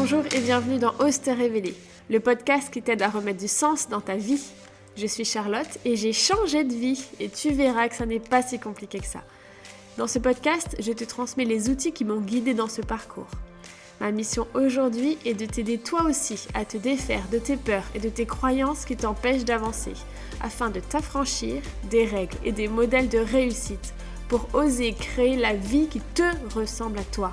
Bonjour et bienvenue dans Ose te révéler, le podcast qui t'aide à remettre du sens dans ta vie. Je suis Charlotte et j'ai changé de vie et tu verras que ça n'est pas si compliqué que ça. Dans ce podcast, je te transmets les outils qui m'ont guidée dans ce parcours. Ma mission aujourd'hui est de t'aider toi aussi à te défaire de tes peurs et de tes croyances qui t'empêchent d'avancer, afin de t'affranchir des règles et des modèles de réussite pour oser créer la vie qui te ressemble à toi.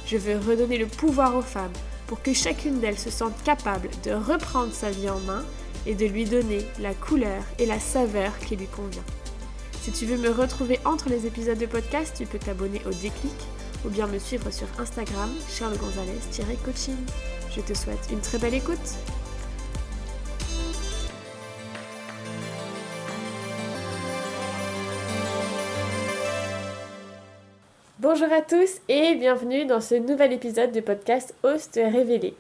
Je veux redonner le pouvoir aux femmes pour que chacune d'elles se sente capable de reprendre sa vie en main et de lui donner la couleur et la saveur qui lui convient. Si tu veux me retrouver entre les épisodes de podcast, tu peux t'abonner au Déclic ou bien me suivre sur Instagram, charlegonzalez-coaching. Je te souhaite une très belle écoute. Bonjour à tous et bienvenue dans ce nouvel épisode du podcast Ose te révéler.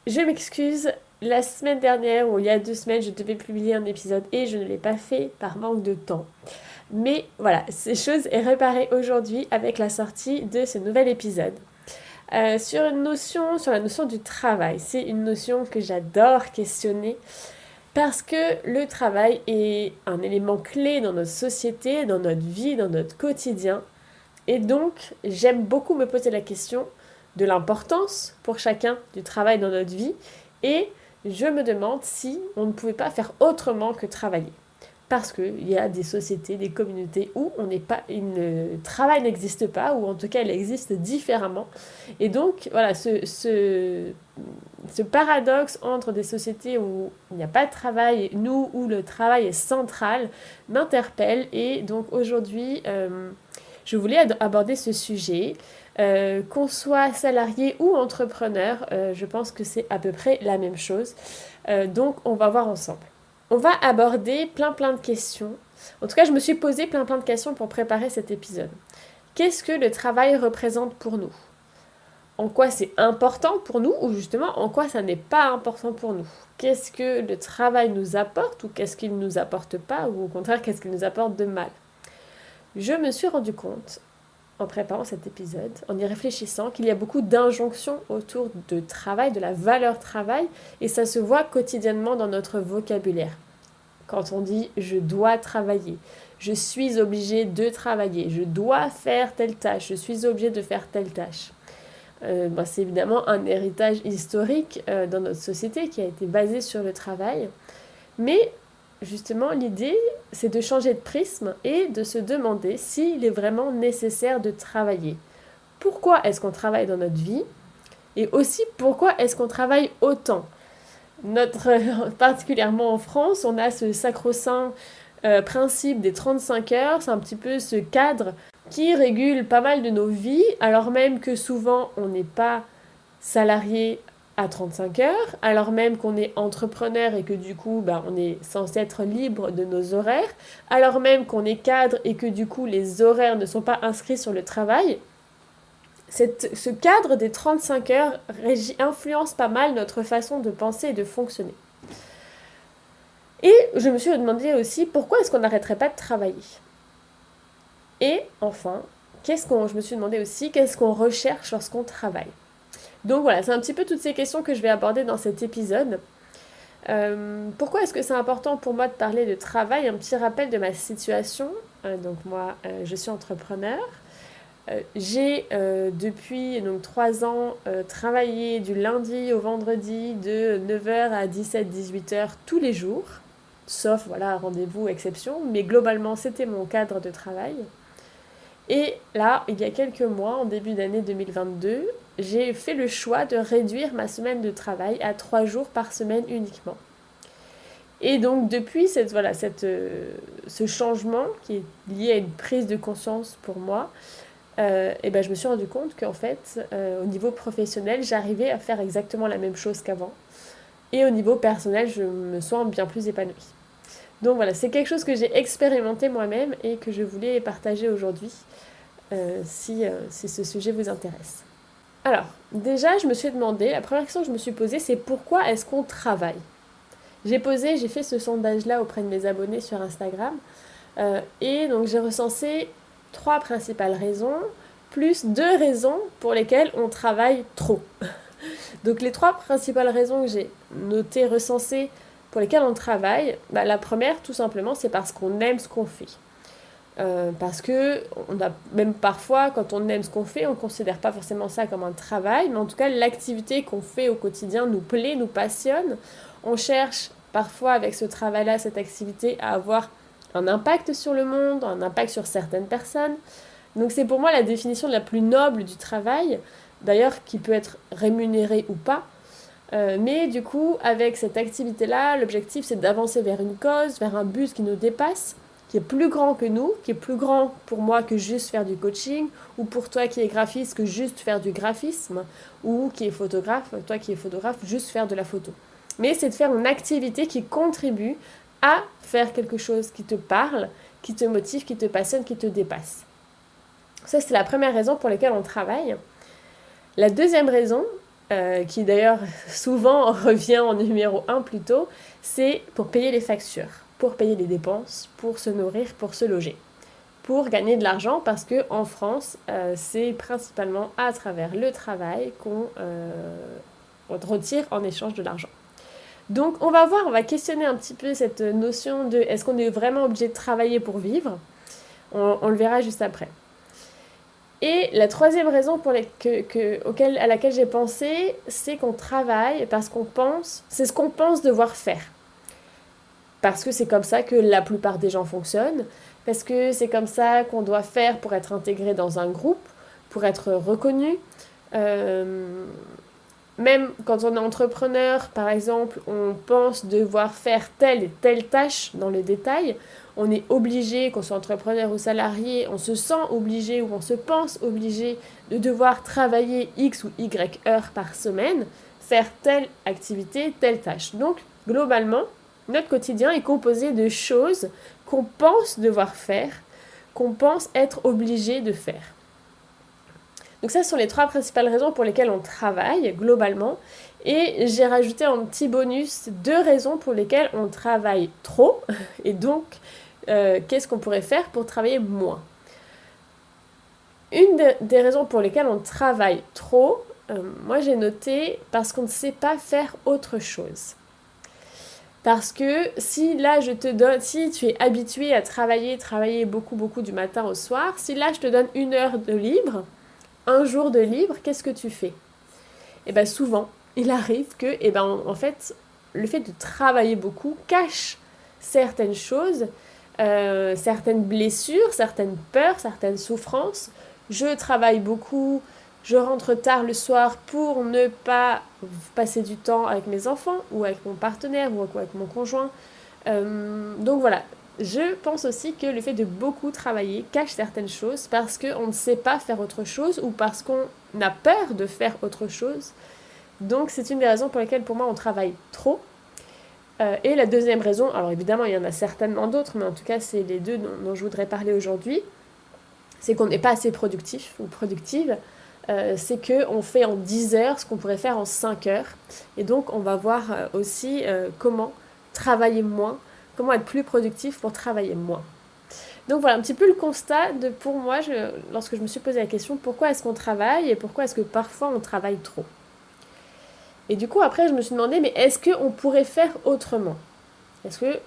Je m'excuse, la semaine dernière ou il y a 2 semaines, je devais publier un épisode et je ne l'ai pas fait par manque de temps. Mais voilà, ces choses est réparée aujourd'hui avec la sortie de ce nouvel épisode. Sur la notion du travail, c'est une notion que j'adore questionner parce que le travail est un élément clé dans notre société, dans notre vie, dans notre quotidien. Et donc, j'aime beaucoup me poser la question de l'importance pour chacun du travail dans notre vie et je me demande si on ne pouvait pas faire autrement que travailler. Parce qu'il y a des sociétés, des communautés où le travail n'existe pas, ou en tout cas il existe différemment. Et donc, voilà, ce paradoxe entre des sociétés où il n'y a pas de travail et nous où le travail est central m'interpelle. Et donc aujourd'hui, je voulais aborder ce sujet. Qu'on soit salarié ou entrepreneur, je pense que c'est à peu près la même chose. Donc, on va voir ensemble. On va aborder plein de questions. En tout cas, je me suis posé plein de questions pour préparer cet épisode. Qu'est-ce que le travail représente pour nous ? En quoi c'est important pour nous ou justement en quoi ça n'est pas important pour nous ? Qu'est-ce que le travail nous apporte ou qu'est-ce qu'il ne nous apporte pas ou au contraire qu'est-ce qu'il nous apporte de mal ? Je me suis rendu compte en préparant cet épisode, en y réfléchissant, qu'il y a beaucoup d'injonctions autour de travail, de la valeur travail, et ça se voit quotidiennement dans notre vocabulaire. Quand on dit « je dois travailler »,« je suis obligé de travailler »,« je dois faire telle tâche »,« je suis obligé de faire telle tâche ». C'est évidemment un héritage historique dans notre société qui a été basé sur le travail, mais justement, l'idée, c'est de changer de prisme et de se demander s'il est vraiment nécessaire de travailler. Pourquoi est-ce qu'on travaille dans notre vie ? Et aussi, pourquoi est-ce qu'on travaille autant ? Particulièrement en France, on a ce sacro-saint principe des 35 heures. C'est un petit peu ce cadre qui régule pas mal de nos vies, alors même que souvent, on n'est pas salarié à 35 heures, alors même qu'on est entrepreneur et que du coup, on est censé être libre de nos horaires, alors même qu'on est cadre et que du coup, les horaires ne sont pas inscrits sur le travail, ce cadre des 35 heures influence pas mal notre façon de penser et de fonctionner. Et je me suis demandé aussi, pourquoi est-ce qu'on n'arrêterait pas de travailler ? Et enfin, je me suis demandé aussi, qu'est-ce qu'on recherche lorsqu'on travaille ? Donc voilà, c'est un petit peu toutes ces questions que je vais aborder dans cet épisode. Pourquoi est-ce que c'est important pour moi de parler de travail ? Un petit rappel de ma situation. Donc moi, je suis entrepreneur. J'ai depuis 3 ans travaillé du lundi au vendredi de 9h à 17-18h tous les jours. Sauf, rendez-vous, exception. Mais globalement, c'était mon cadre de travail. Et là, il y a quelques mois, en début d'année 2022, j'ai fait le choix de réduire ma semaine de travail à 3 jours par semaine uniquement. Et donc, depuis ce changement qui est lié à une prise de conscience pour moi, je me suis rendu compte qu'en fait, au niveau professionnel, j'arrivais à faire exactement la même chose qu'avant. Et au niveau personnel, je me sens bien plus épanouie. Donc voilà, c'est quelque chose que j'ai expérimenté moi-même et que je voulais partager aujourd'hui, si ce sujet vous intéresse. Alors, déjà, je me suis demandé, la première question que je me suis posée, c'est pourquoi est-ce qu'on travaille ? J'ai fait ce sondage-là auprès de mes abonnés sur Instagram, et donc j'ai recensé 3 principales raisons, plus 2 raisons pour lesquelles on travaille trop. Donc les 3 principales raisons que j'ai notées, recensées, pour lesquelles on travaille, la première, tout simplement, c'est parce qu'on aime ce qu'on fait. Parce que même parfois, quand on aime ce qu'on fait, on ne considère pas forcément ça comme un travail, mais en tout cas, l'activité qu'on fait au quotidien nous plaît, nous passionne. On cherche parfois avec ce travail-là, cette activité, à avoir un impact sur le monde, un impact sur certaines personnes. Donc c'est pour moi la définition la plus noble du travail, d'ailleurs qui peut être rémunéré ou pas. Mais du coup, avec cette activité-là, l'objectif c'est d'avancer vers une cause, vers un but qui nous dépasse, qui est plus grand que nous, qui est plus grand pour moi que juste faire du coaching, ou pour toi qui es graphiste que juste faire du graphisme, ou qui est photographe, toi qui es photographe, juste faire de la photo. Mais c'est de faire une activité qui contribue à faire quelque chose qui te parle, qui te motive, qui te passionne, qui te dépasse. Ça, c'est la première raison pour laquelle on travaille. La deuxième raison, qui d'ailleurs souvent revient en numéro 1 plutôt, c'est pour payer les factures, pour payer les dépenses, pour se nourrir, pour se loger, pour gagner de l'argent, parce qu'en France, c'est principalement à travers le travail qu'on retire en échange de l'argent. Donc on va questionner un petit peu cette notion de est-ce qu'on est vraiment obligé de travailler pour vivre ? On le verra juste après. Et la troisième raison à laquelle j'ai pensé, c'est qu'on travaille parce qu'on pense, c'est ce qu'on pense devoir faire. Parce que c'est comme ça que la plupart des gens fonctionnent, parce que c'est comme ça qu'on doit faire pour être intégré dans un groupe, pour être reconnu. Même quand on est entrepreneur, par exemple, on pense devoir faire telle et telle tâche dans les détails. On est obligé, qu'on soit entrepreneur ou salarié, on se sent obligé ou on se pense obligé de devoir travailler X ou Y heures par semaine, faire telle activité, telle tâche. Donc, globalement, notre quotidien est composé de choses qu'on pense devoir faire, qu'on pense être obligé de faire. Donc ça, ce sont les 3 principales raisons pour lesquelles on travaille, globalement. Et j'ai rajouté en petit bonus 2 raisons pour lesquelles on travaille trop. Et donc, qu'est-ce qu'on pourrait faire pour travailler moins ? Une des raisons pour lesquelles on travaille trop, moi j'ai noté parce qu'on ne sait pas faire autre chose. Parce que si tu es habitué à travailler beaucoup du matin au soir, si là je te donne 1 heure de libre, un jour de libre, qu'est-ce que tu fais ? Et bien souvent, il arrive que, en fait, le fait de travailler beaucoup cache certaines choses, certaines blessures, certaines peurs, certaines souffrances. Je travaille beaucoup, je rentre tard le soir pour ne pas passer du temps avec mes enfants, ou avec mon partenaire, ou avec mon conjoint. Donc voilà. Je pense aussi que le fait de beaucoup travailler cache certaines choses parce qu'on ne sait pas faire autre chose ou parce qu'on a peur de faire autre chose. Donc c'est une des raisons pour lesquelles pour moi on travaille trop. Et la deuxième raison, alors évidemment il y en a certainement d'autres, mais en tout cas c'est les 2 dont je voudrais parler aujourd'hui, c'est qu'on n'est pas assez productif ou productive. C'est qu'on fait en 10 heures ce qu'on pourrait faire en 5 heures. Et donc on va voir aussi comment travailler moins, comment être plus productif pour travailler moins. Donc voilà un petit peu le constat pour moi, lorsque je me suis posé la question pourquoi est-ce qu'on travaille et pourquoi est-ce que parfois on travaille trop. Et du coup après je me suis demandé mais est-ce qu'on pourrait faire autrement ? Est-ce que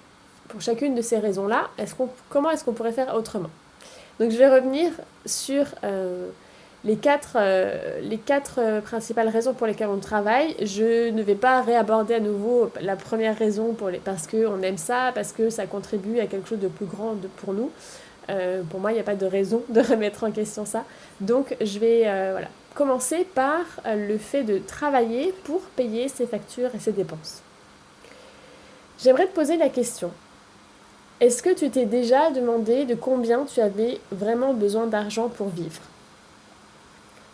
pour chacune de ces raisons-là, comment est-ce qu'on pourrait faire autrement ? Donc je vais revenir sur les quatre principales raisons pour lesquelles on travaille. Je ne vais pas réaborder à nouveau la première raison parce qu'on aime ça, parce que ça contribue à quelque chose de plus grand pour nous. Pour moi, il n'y a pas de raison de remettre en question ça. Donc, je vais commencer par le fait de travailler pour payer ses factures et ses dépenses. J'aimerais te poser la question. Est-ce que tu t'es déjà demandé de combien tu avais vraiment besoin d'argent pour vivre ?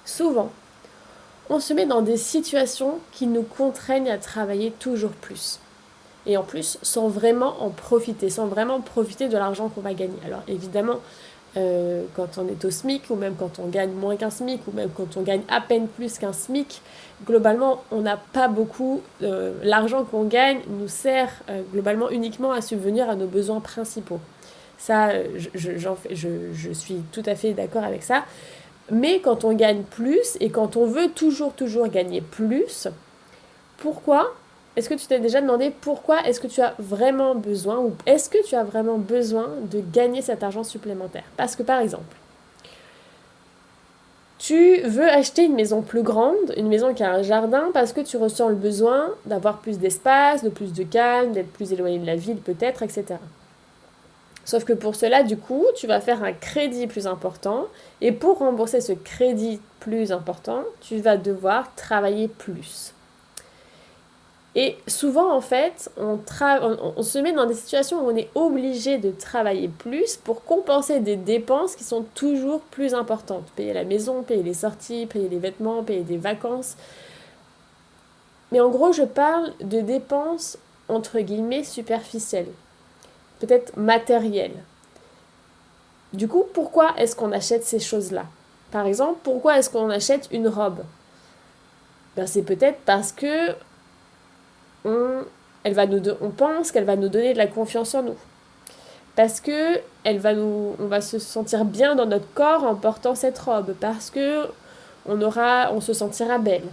Souvent, on se met dans des situations qui nous contraignent à travailler toujours plus. Et en plus, sans vraiment profiter de l'argent qu'on va gagner. Alors évidemment, quand on est au SMIC, ou même quand on gagne moins qu'un SMIC, ou même quand on gagne à peine plus qu'un SMIC, globalement, on n'a pas beaucoup... l'argent qu'on gagne nous sert globalement uniquement à subvenir à nos besoins principaux. Ça, je suis tout à fait d'accord avec ça. Mais quand on gagne plus et quand on veut toujours gagner plus, pourquoi est-ce que tu t'es déjà demandé pourquoi est-ce que tu as vraiment besoin ou est-ce que tu as vraiment besoin de gagner cet argent supplémentaire? Parce que par exemple, tu veux acheter une maison plus grande, une maison qui a un jardin parce que tu ressens le besoin d'avoir plus d'espace, de plus de calme, d'être plus éloigné de la ville peut-être, etc. Sauf que pour cela, du coup, tu vas faire un crédit plus important et pour rembourser ce crédit plus important, tu vas devoir travailler plus. Et souvent, en fait, on se met dans des situations où on est obligé de travailler plus pour compenser des dépenses qui sont toujours plus importantes. Payer la maison, payer les sorties, payer les vêtements, payer des vacances. Mais en gros, je parle de dépenses, entre guillemets, superficielles. Peut-être matérielles. Du coup, pourquoi est-ce qu'on achète ces choses-là? Par exemple, pourquoi est-ce qu'on achète une robe? C'est peut-être parce que on pense qu'elle va nous donner de la confiance en nous. Parce que on va se sentir bien dans notre corps en portant cette robe. Parce que on se sentira belle.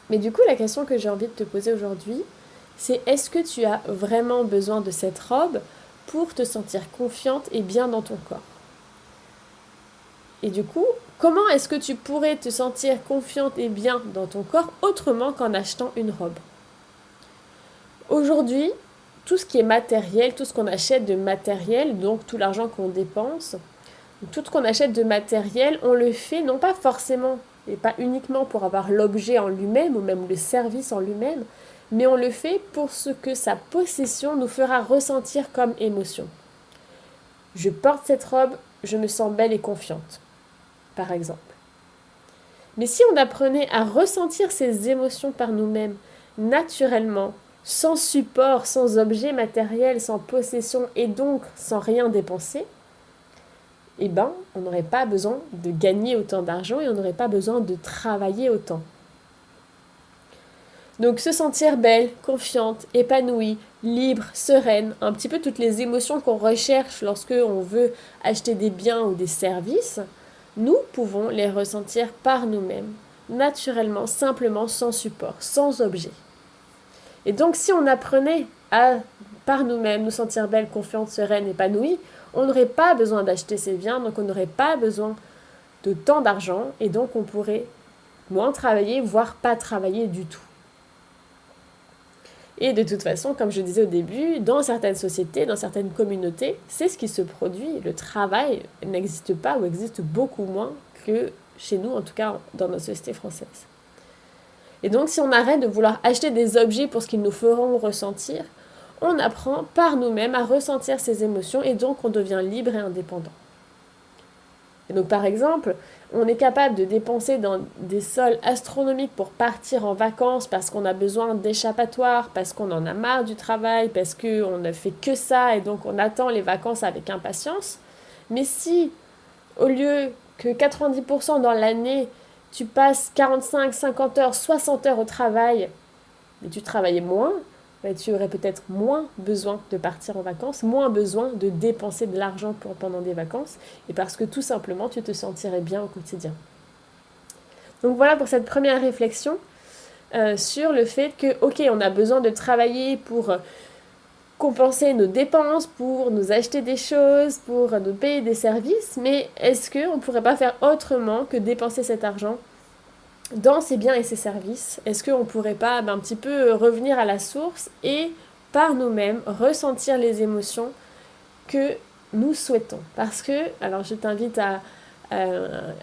Mais du coup, la question que j'ai envie de te poser aujourd'hui, c'est est-ce que tu as vraiment besoin de cette robe pour te sentir confiante et bien dans ton corps? Et du coup, comment est-ce que tu pourrais te sentir confiante et bien dans ton corps autrement qu'en achetant une robe? Aujourd'hui, tout ce qui est matériel, tout ce qu'on achète de matériel, donc tout l'argent qu'on dépense, tout ce qu'on achète de matériel, on le fait non pas forcément et pas uniquement pour avoir l'objet en lui-même ou même le service en lui-même, mais on le fait pour ce que sa possession nous fera ressentir comme émotion. Je porte cette robe, je me sens belle et confiante, par exemple. Mais si on apprenait à ressentir ces émotions par nous-mêmes, naturellement, sans support, sans objet matériel, sans possession et donc sans rien dépenser, on n'aurait pas besoin de gagner autant d'argent et on n'aurait pas besoin de travailler autant. Donc se sentir belle, confiante, épanouie, libre, sereine, un petit peu toutes les émotions qu'on recherche lorsque on veut acheter des biens ou des services, nous pouvons les ressentir par nous-mêmes, naturellement, simplement, sans support, sans objet. Et donc si on apprenait à, par nous-mêmes, nous sentir belle, confiante, sereine, épanouie, on n'aurait pas besoin d'acheter ces biens, donc on n'aurait pas besoin de tant d'argent, et donc on pourrait moins travailler, voire pas travailler du tout. Et de toute façon, comme je disais au début, dans certaines sociétés, dans certaines communautés, c'est ce qui se produit. Le travail n'existe pas ou existe beaucoup moins que chez nous, en tout cas dans notre société française. Et donc si on arrête de vouloir acheter des objets pour ce qu'ils nous feront ressentir, on apprend par nous-mêmes à ressentir ces émotions et donc on devient libre et indépendant. Et donc par exemple, on est capable de dépenser dans des sols astronomiques pour partir en vacances parce qu'on a besoin d'échappatoire, parce qu'on en a marre du travail, parce qu'on ne fait que ça et donc on attend les vacances avec impatience. Mais si, au lieu que 90% dans l'année, tu passes 45, 50 heures, 60 heures au travail, mais tu travaillais moins, tu aurais peut-être moins besoin de partir en vacances, moins besoin de dépenser de l'argent pendant des vacances, et parce que tout simplement tu te sentirais bien au quotidien. Donc voilà pour cette première réflexion sur le fait que, ok, on a besoin de travailler pour compenser nos dépenses, pour nous acheter des choses, pour nous payer des services, mais est-ce qu'on ne pourrait pas faire autrement que dépenser cet argent dans ces biens et ces services? Est-ce qu'on ne pourrait pas un petit peu revenir à la source et par nous-mêmes ressentir les émotions que nous souhaitons? Parce que, alors je t'invite à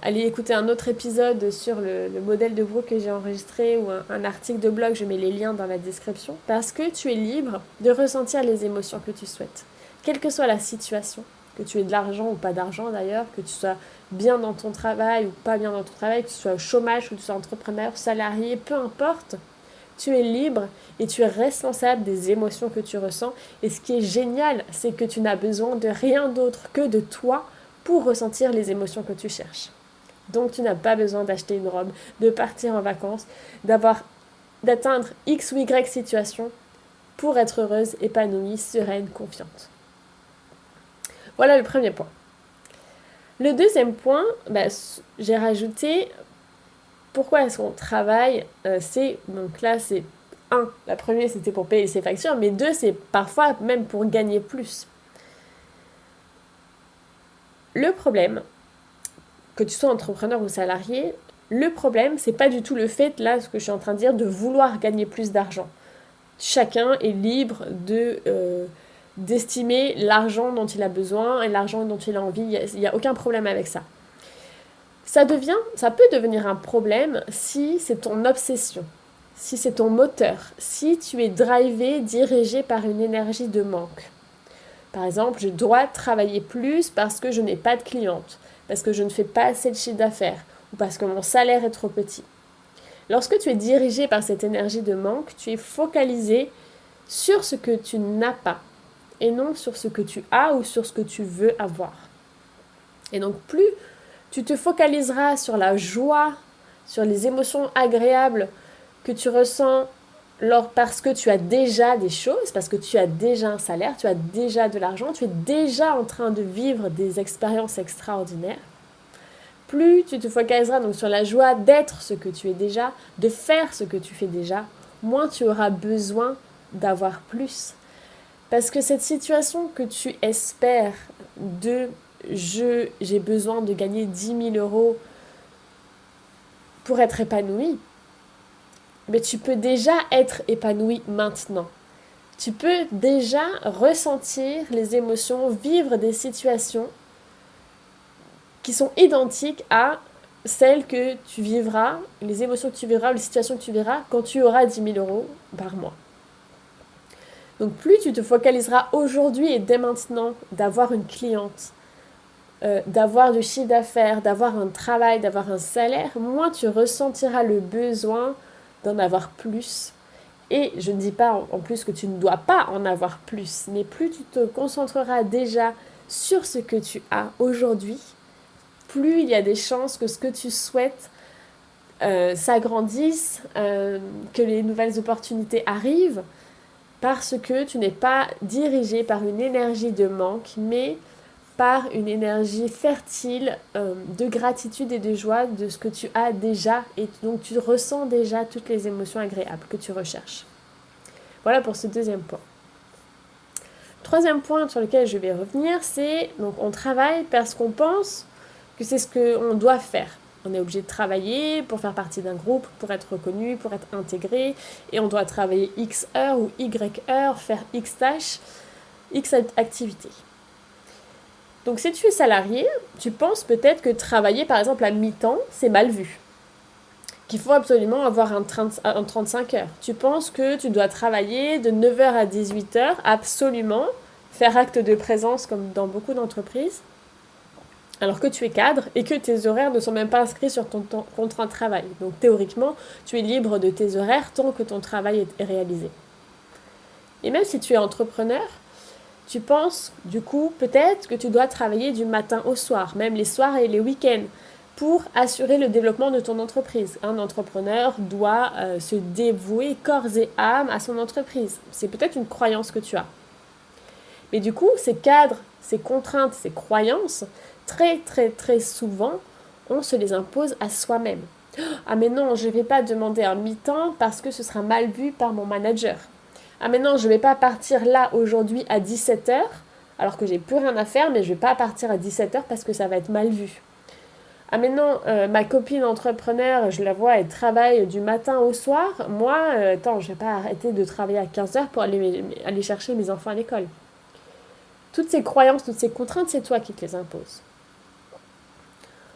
aller écouter un autre épisode sur le modèle de Brooke que j'ai enregistré ou un article de blog, je mets les liens dans la description, parce que tu es libre de ressentir les émotions que tu souhaites, quelle que soit la situation, que tu aies de l'argent ou pas d'argent d'ailleurs, que tu sois bien dans ton travail ou pas bien dans ton travail, que tu sois au chômage ou que tu sois entrepreneur, salarié, peu importe, tu es libre et tu es responsable des émotions que tu ressens. Et ce qui est génial, c'est que tu n'as besoin de rien d'autre que de toi pour ressentir les émotions que tu cherches. Donc tu n'as pas besoin d'acheter une robe, de partir en vacances, d'atteindre X ou Y situation pour être heureuse, épanouie, sereine, confiante. Voilà le premier point. Le deuxième point, j'ai rajouté pourquoi est-ce qu'on travaille. Donc là, c'est la première, c'était pour payer ses factures, mais 2, c'est parfois même pour gagner plus. Le problème, que tu sois entrepreneur ou salarié, le problème, c'est pas du tout le fait, là, ce que je suis en train de dire, de vouloir gagner plus d'argent. Chacun est libre d'estimer l'argent dont il a besoin et l'argent dont il a envie. Il n'y a aucun problème avec ça. Ça peut devenir un problème si c'est ton obsession, si c'est ton moteur, si tu es drivé, dirigé par une énergie de manque. Par exemple, je dois travailler plus parce que je n'ai pas de clientes, parce que je ne fais pas assez de chiffre d'affaires ou parce que mon salaire est trop petit. Lorsque tu es dirigé par cette énergie de manque, tu es focalisé sur ce que tu n'as pas et non sur ce que tu as ou sur ce que tu veux avoir. Et donc plus tu te focaliseras sur la joie, sur les émotions agréables que tu ressens parce que tu as déjà des choses, parce que tu as déjà un salaire, tu as déjà de l'argent, tu es déjà en train de vivre des expériences extraordinaires. Plus tu te focaliseras donc sur la joie d'être ce que tu es déjà, de faire ce que tu fais déjà, moins tu auras besoin d'avoir plus. Parce que cette situation que tu espères j'ai besoin de gagner 10 000 euros pour être épanoui, mais tu peux déjà être épanoui maintenant. Tu peux déjà ressentir les émotions, vivre des situations qui sont identiques à celles que tu vivras, les émotions que tu vivras, les situations que tu vivras quand tu auras 10 000 euros par mois. Donc plus tu te focaliseras aujourd'hui et dès maintenant d'avoir une cliente, d'avoir du chiffre d'affaires, d'avoir un travail, d'avoir un salaire, moins tu ressentiras le besoin d'en avoir plus. Et je ne dis pas en plus que tu ne dois pas en avoir plus, mais plus tu te concentreras déjà sur ce que tu as aujourd'hui, plus il y a des chances que ce que tu souhaites s'agrandisse, que les nouvelles opportunités arrivent, parce que tu n'es pas dirigé par une énergie de manque, mais par une énergie fertile de gratitude et de joie de ce que tu as déjà, et donc tu ressens déjà toutes les émotions agréables que tu recherches. Voilà pour ce deuxième point. Troisième point sur lequel je vais revenir, c'est donc on travaille parce qu'on pense que c'est ce qu'on doit faire. On est obligé de travailler pour faire partie d'un groupe, pour être reconnu, pour être intégré, et on doit travailler X heures ou Y heures, faire X tâches, X activités. Donc si tu es salarié, tu penses peut-être que travailler par exemple à mi-temps, c'est mal vu. Qu'il faut absolument avoir un 35 heures. Tu penses que tu dois travailler de 9h à 18h, absolument, faire acte de présence comme dans beaucoup d'entreprises, alors que tu es cadre et que tes horaires ne sont même pas inscrits sur ton contrat de travail. Donc théoriquement, tu es libre de tes horaires tant que ton travail est réalisé. Et même si tu es entrepreneur, tu penses du coup peut-être que tu dois travailler du matin au soir, même les soirs et les week-ends, pour assurer le développement de ton entreprise. Un entrepreneur doit se dévouer corps et âme à son entreprise. C'est peut-être une croyance que tu as. Mais du coup, ces cadres, ces contraintes, ces croyances, très très très souvent, on se les impose à soi-même. Ah mais non, je ne vais pas demander un mi-temps parce que ce sera mal vu par mon manager. Ah mais non, je ne vais pas partir là aujourd'hui à 17h, alors que j'ai plus rien à faire, mais je ne vais pas partir à 17h parce que ça va être mal vu. Ah mais non, ma copine entrepreneur, je la vois, elle travaille du matin au soir. Moi, je vais pas arrêter de travailler à 15h pour aller chercher mes enfants à l'école. Toutes ces croyances, toutes ces contraintes, c'est toi qui te les imposes.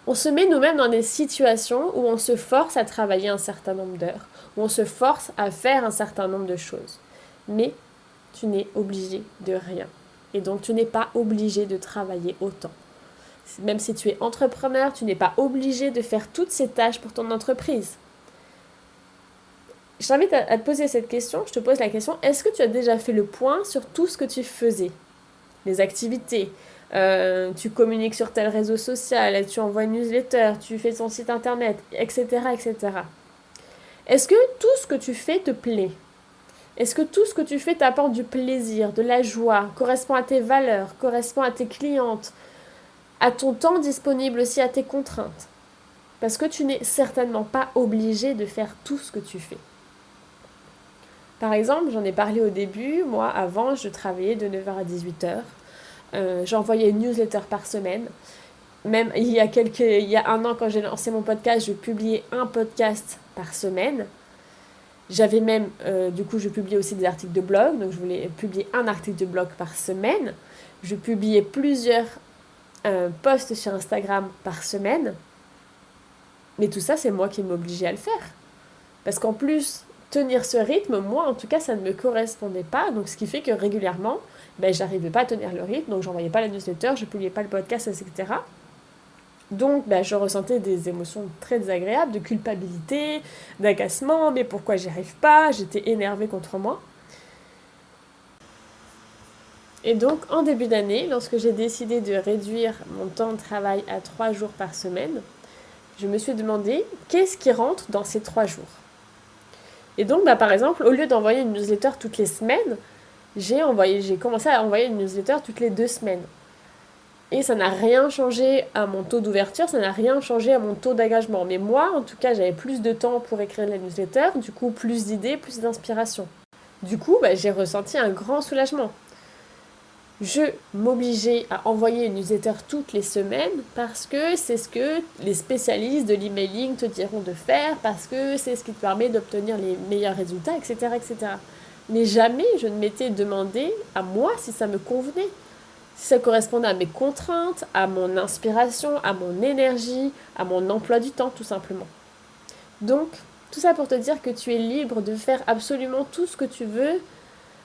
On se met nous-mêmes dans des situations où on se force à travailler un certain nombre d'heures, où on se force à faire un certain nombre de choses. Mais tu n'es obligé de rien. Et donc tu n'es pas obligé de travailler autant. Même si tu es entrepreneur, tu n'es pas obligé de faire toutes ces tâches pour ton entreprise. Je t'invite à te poser cette question. Je te pose la question, est-ce que tu as déjà fait le point sur tout ce que tu faisais ? Les activités, tu communiques sur tel réseau social, tu envoies une newsletter, tu fais ton site internet, etc., etc. Est-ce que tout ce que tu fais te plaît ? Est-ce que tout ce que tu fais t'apporte du plaisir, de la joie, correspond à tes valeurs, correspond à tes clientes ? à ton temps disponible aussi, à tes contraintes. Parce que tu n'es certainement pas obligé de faire tout ce que tu fais. Par exemple, j'en ai parlé au début, moi avant je travaillais de 9h à 18h. J'envoyais une newsletter par semaine. Même il y a un an quand j'ai lancé mon podcast, je publiais un podcast par semaine. J'avais même, du coup je publiais aussi des articles de blog, donc je voulais publier un article de blog par semaine. Je publiais plusieurs posts sur Instagram par semaine. Mais tout ça, c'est moi qui m'obligeais à le faire. Parce qu'en plus, tenir ce rythme, moi, en tout cas, ça ne me correspondait pas. Donc, ce qui fait que régulièrement, j'arrivais pas à tenir le rythme. Donc, j'envoyais pas la newsletter, je publiais pas le podcast, etc. Donc, je ressentais des émotions très désagréables, de culpabilité, d'agacement. Mais pourquoi j'y arrive pas? J'étais énervée contre moi. Et donc, en début d'année, lorsque j'ai décidé de réduire mon temps de travail à 3 jours par semaine, je me suis demandé qu'est-ce qui rentre dans ces 3 jours. Et donc, par exemple, au lieu d'envoyer une newsletter toutes les semaines, j'ai commencé à envoyer une newsletter toutes les 2 semaines. Et ça n'a rien changé à mon taux d'ouverture, ça n'a rien changé à mon taux d'engagement. Mais moi, en tout cas, j'avais plus de temps pour écrire la newsletter, du coup, plus d'idées, plus d'inspiration. Du coup, j'ai ressenti un grand soulagement. Je m'obligeais à envoyer une newsletter toutes les semaines parce que c'est ce que les spécialistes de l'emailing te diront de faire, parce que c'est ce qui te permet d'obtenir les meilleurs résultats, etc., etc. Mais jamais je ne m'étais demandé à moi si ça me convenait, si ça correspondait à mes contraintes, à mon inspiration, à mon énergie, à mon emploi du temps, tout simplement. Donc, tout ça pour te dire que tu es libre de faire absolument tout ce que tu veux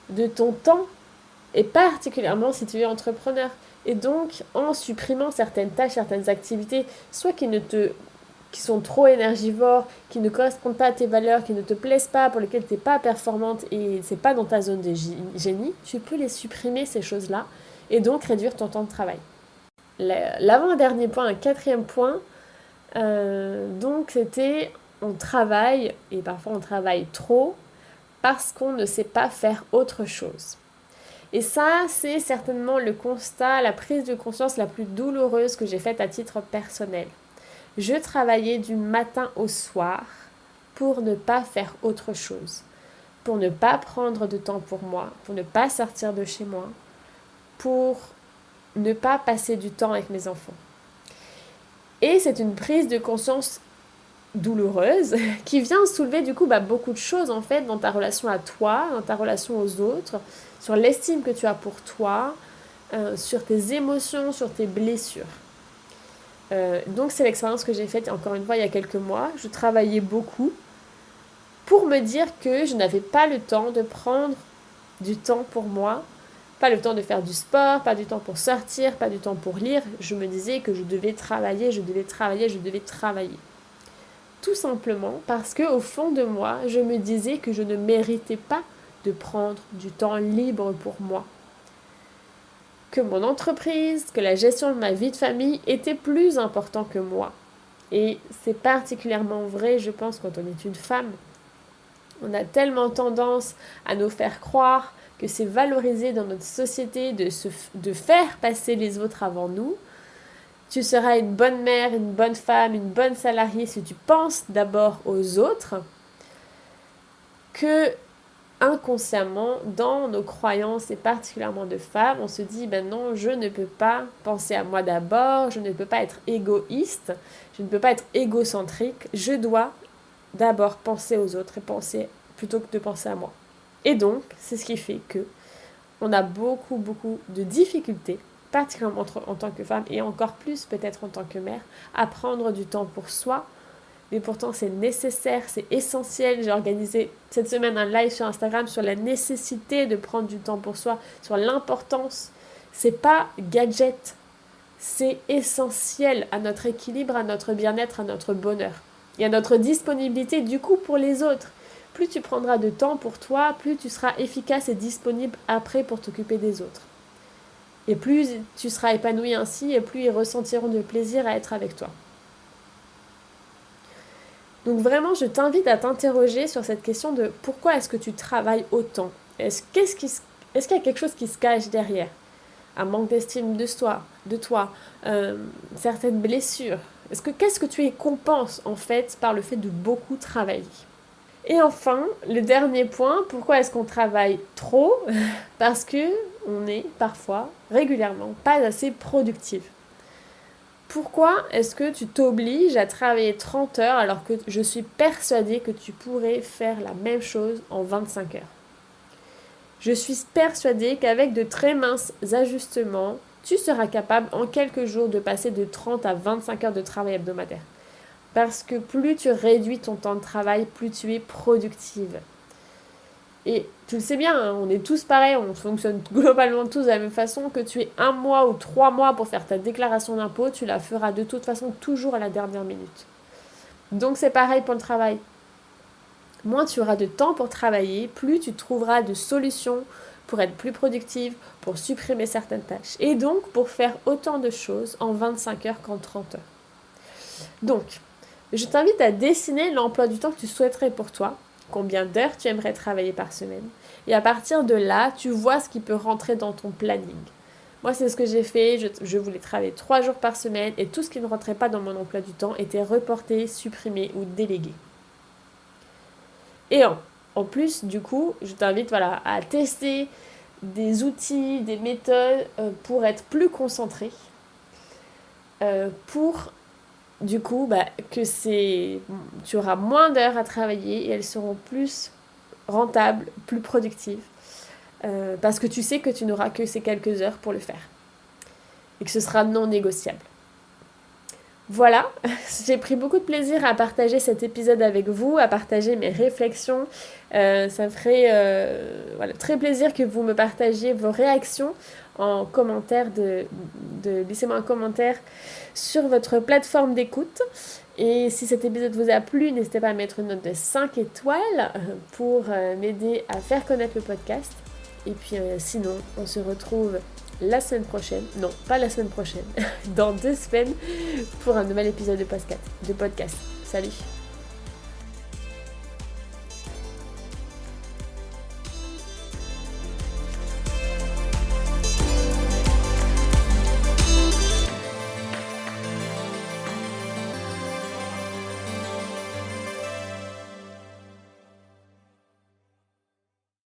de ton temps, et particulièrement si tu es entrepreneur. Et donc, en supprimant certaines tâches, certaines activités, soit qui sont trop énergivores, qui ne correspondent pas à tes valeurs, qui ne te plaisent pas, pour lesquelles tu n'es pas performante et c'est pas dans ta zone de génie, tu peux les supprimer, ces choses-là, et donc réduire ton temps de travail. L'avant-dernier point, un 4e point, donc c'était on travaille, et parfois on travaille trop, parce qu'on ne sait pas faire autre chose. Et ça, c'est certainement le constat, la prise de conscience la plus douloureuse que j'ai faite à titre personnel. Je travaillais du matin au soir pour ne pas faire autre chose, pour ne pas prendre de temps pour moi, pour ne pas sortir de chez moi, pour ne pas passer du temps avec mes enfants. Et c'est une prise de conscience douloureuse qui vient soulever du coup beaucoup de choses en fait dans ta relation à toi, dans ta relation aux autres, sur l'estime que tu as pour toi, sur tes émotions, sur tes blessures. Donc c'est l'expérience que j'ai faite encore une fois il y a quelques mois. Je travaillais beaucoup pour me dire que je n'avais pas le temps de prendre du temps pour moi, pas le temps de faire du sport, pas du temps pour sortir, pas du temps pour lire. Je me disais que je devais travailler. Tout simplement parce qu'au fond de moi, je me disais que je ne méritais pas de prendre du temps libre pour moi. Que mon entreprise, que la gestion de ma vie de famille était plus important que moi. Et c'est particulièrement vrai, je pense, quand on est une femme. On a tellement tendance à nous faire croire que c'est valorisé dans notre société de faire passer les autres avant nous. Tu seras une bonne mère, une bonne femme, une bonne salariée si tu penses d'abord aux autres, que inconsciemment, dans nos croyances et particulièrement de femmes, on se dit non, je ne peux pas penser à moi d'abord, je ne peux pas être égoïste, je ne peux pas être égocentrique, je dois d'abord penser aux autres et penser plutôt que de penser à moi. Et donc, c'est ce qui fait que on a beaucoup de difficultés, particulièrement en tant que femme et encore plus peut-être en tant que mère, à prendre du temps pour soi. Mais pourtant c'est nécessaire, c'est essentiel. J'ai organisé cette semaine un live sur Instagram sur la nécessité de prendre du temps pour soi, sur l'importance. C'est pas gadget, c'est essentiel à notre équilibre, à notre bien-être, à notre bonheur et à notre disponibilité du coup pour les autres. Plus tu prendras de temps pour toi, plus tu seras efficace et disponible après pour t'occuper des autres. Et plus tu seras épanoui ainsi, et plus ils ressentiront de plaisir à être avec toi. Donc vraiment, je t'invite à t'interroger sur cette question de pourquoi est-ce que tu travailles autant ? Est-ce qu'il y a quelque chose qui se cache derrière ? un manque d'estime de toi, certaines blessures. Qu'est-ce que tu compenses en fait par le fait de beaucoup travailler? Et enfin, le dernier point, pourquoi est-ce qu'on travaille trop? Parce que on est parfois, régulièrement, pas assez productif. Pourquoi est-ce que tu t'obliges à travailler 30 heures alors que je suis persuadée que tu pourrais faire la même chose en 25 heures? Je suis persuadée qu'avec de très minces ajustements, tu seras capable en quelques jours de passer de 30 à 25 heures de travail hebdomadaire. Parce que plus tu réduis ton temps de travail, plus tu es productive. Et tu le sais bien, hein, on est tous pareils, on fonctionne globalement tous de la même façon. Que tu aies 1 mois ou 3 mois pour faire ta déclaration d'impôt, tu la feras de toute façon toujours à la dernière minute. Donc c'est pareil pour le travail. Moins tu auras de temps pour travailler, plus tu trouveras de solutions pour être plus productive, pour supprimer certaines tâches. Et donc pour faire autant de choses en 25 heures qu'en 30 heures. Donc, je t'invite à dessiner l'emploi du temps que tu souhaiterais pour toi, combien d'heures tu aimerais travailler par semaine. Et à partir de là, tu vois ce qui peut rentrer dans ton planning. Moi, c'est ce que j'ai fait. Je voulais travailler 3 jours par semaine et tout ce qui ne rentrait pas dans mon emploi du temps était reporté, supprimé ou délégué. Et en plus, du coup, je t'invite à tester des outils, des méthodes pour être plus concentré, pour du coup tu auras moins d'heures à travailler et elles seront plus rentables, plus productives, parce que tu sais que tu n'auras que ces quelques heures pour le faire et que ce sera non négociable. Voilà, j'ai pris beaucoup de plaisir à partager cet épisode avec vous, à partager mes réflexions. Ça me ferait très plaisir que vous me partagiez vos réactions en commentaire, laissez-moi un commentaire sur votre plateforme d'écoute. Et si cet épisode vous a plu, n'hésitez pas à mettre une note de 5 étoiles pour m'aider à faire connaître le podcast. Et puis sinon, on se retrouve la semaine prochaine, non, pas la semaine prochaine, dans 2 semaines pour un nouvel épisode de podcast. Salut!